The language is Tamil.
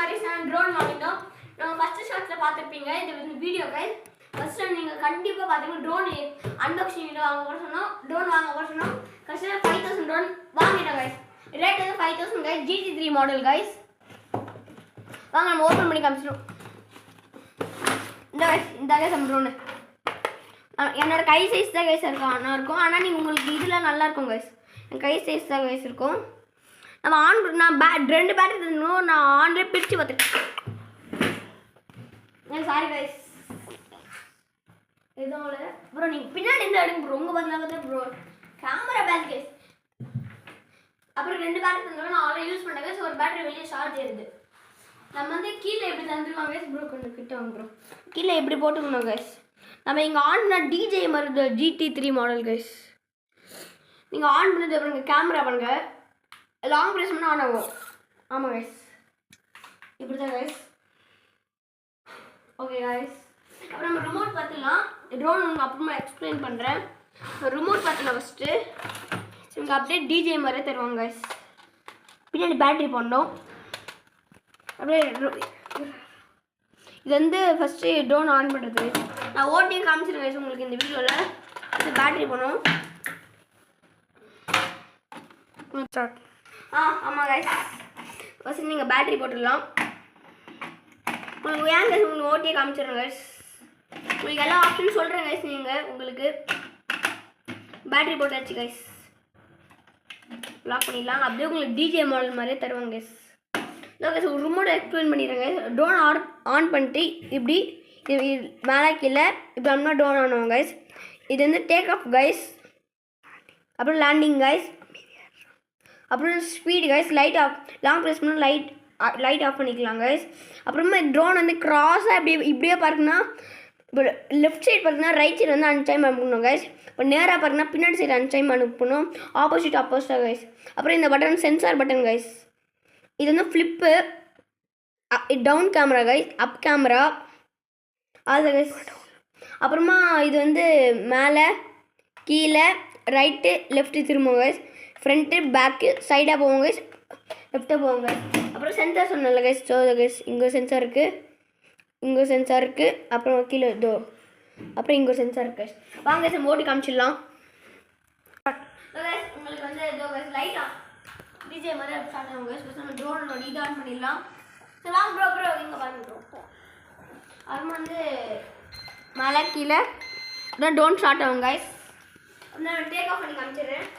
guys, நான் ட்ரோன் வாங்கினோம். நம்ம ஃபர்ஸ்ட் ஷாட்ல பார்த்திருப்பீங்க இந்த வீடியோ guys. ஃபர்ஸ்ட் நீங்க கண்டிப்பா பாத்தீங்க ட்ரோன் அன்பாக்சிங் வீடியோ வாங்க போற சொன்னோம். ட்ரோன் வாங்க போற சொன்னோம். கடைசில 5000 ட்ரோன் வாங்கிட்டோம் guys. ரேட் வந்து 5000 guys, gt3 மாடல் guys. வாங்க நம்ம ஓபன் பண்ணி காமிச்சிரோம். இந்த guys நம்ம ட்ரோன். என்னோட கை சைஸ் தான் guys இருக்கும். ஆனா நீங்க உங்களுக்கு இதுல நல்லா இருக்கும் guys. என் கை சைஸ் தான் guys இருக்கும். நம்ம ஆன் நான் ரெண்டு பேட்டரி தரணும். நான் ஆன்ல பிரிச்சு பார்த்துட்டேன். சாரி கைஸ் இதோட ப்ரோ நீங்க பின்னாடி இருந்து எடுங்க ப்ரோ. உங்க பதிலா பார்த்தா ப்ரோ கேமரா பேக் கைஸ். அப்புறம் ரெண்டு பேட்டரி தந்தோம். நான் ஆல்ரெடி யூஸ் பண்ணேன் கைஸ். ஒரு பேட்டரி வெளியே சார்ஜ் ஏறுது. நம்ம வந்து கீழே எப்படி தந்துருவாங்க கைஸ். ப்ரோ கொஞ்சம் கிட்ட வாங்க ப்ரோ. கீழே எப்படி போட்டுக்கணும் கைஸ். நம்ம இங்கே ஆன் பண்ண டிஜே மாதிரி gt3 மாடல் கைஸ். நீங்கள் ஆன் பண்ணது அப்புறம் கேமரா பண்ணுங்க. லாங் ப்ரெஸ் பண்ணால் ஆன் ஆகும். ஆமாம் கைஸ் இப்படி தான் கைஸ். ஓகே கைஸ் அப்புறம் நம்ம ரிமோட் பார்த்துக்கலாம். ட்ரோன் உங்களுக்கு அப்புறமா எக்ஸ்பிளைன் பண்ணுறேன். ரிமோட் பார்த்துக்கலாம் ஃபஸ்ட்டு. உங்களுக்கு அப்படியே டிஜே மாதிரியே தருவாங்க கைஸ். பின்னாடி பேட்டரி போடணும். அப்படியே இது வந்து ஃபஸ்ட்டு ட்ரோன் ஆன் பண்ணுறது நான் ஓட்டியும் காமிச்சிருக்கேன் கைஸ் உங்களுக்கு இந்த வீடியோவில். இது பேட்டரி போடணும். ஸ்டார்ட். ஆமாம் கைஸ் ஃபஸ்ட்டு நீங்கள் பேட்டரி போட்டுடலாம். உங்களுக்கு ஏன் கைஸ் உங்களுக்கு ஓட்டியே காமிச்சிடுறேன் கைஸ். உங்களுக்கு எல்லா ஆப்ஷனும் சொல்கிறேன் கைஸ். நீங்கள் உங்களுக்கு பேட்டரி போட்டாச்சு கைஸ். லாக் பண்ணிடலாம். அப்படியே உங்களுக்கு டிஜே மாடல் மாதிரியே தருவாங்க கைஸ். இல்லை கைஸ் ஒரு ரிமோட்டை எக்ஸ்பிளைன் பண்ணிடுறேன் கைஸ். ட்ரோன் ஆன் பண்ணிட்டு இப்படி மேலே கீழே இப்படி அம்மா ட்ரோன் ஆன் ஆகும் கைஸ். இது வந்து டேக் ஆஃப் கைஸ். அப்புறம் லேண்டிங் கைஸ். அப்புறம் speed guys. Light off long press பண்ணால் லைட் ஆஃப் பண்ணிக்கலாம் கைஸ். அப்புறமா ட்ரோன் வந்து க்ராஸாக இப்படியே பார்க்குன்னா இப்போ லெஃப்ட் சைடு பார்த்தீங்கன்னா ரைட் சைடு வந்து அன்டைம் அனுப்பணும் கைஸ். இப்போ நேராக பார்த்தீங்கன்னா பின்னாடி சைடு அன்டைம் அனுப்பணும். ஆப்போசிட்டாக கைஸ். அப்புறம் இந்த பட்டன் சென்சார் பட்டன் கைஸ். இது வந்து ஃப்ளிப்பு டவுன் கேமரா கைஸ். அப் கேமரா அது கைஸ். அப்புறமா இது வந்து மேலே கீழே ரைட்டு லெஃப்ட்டு திரும்பும் கைஸ். ஃப்ரண்ட்டு பேக்கு சைடாக போவோம் கைஸ். லெஃப்ட்டாக போவோம் கைஸ். அப்புறம் சென்சார் சொன்னல கைஸ். ஸோ கைஸ் இங்கே சென்சார் இருக்குது. இங்கே சென்சார் இருக்குது. அப்புறம் கீழே இதோ அப்புறம் இங்கே சென்சார் இருக்குது கைஸ். வாங்க கைஸ் ஓட்டி காமிச்சிடலாம். உங்களுக்கு வந்து இதோ கைஸ் லைட்டாக டிஜே மாதிரி ஸ்டார்ட் ஆகும் கைஸ். ஃபஸ்ட் நம்ம ட்ரோனோட இது ஆன் பண்ணிடலாம். சரி வாங்க ப்ரோ இங்கே பாருங்க ப்ரோ. அது வந்து மேலே கீழே ட்ரோன் ஸ்டார்ட் ஆகும் கைஸ். நான் டேக் ஆஃப் பண்ணி காமிச்சிடுறேன்.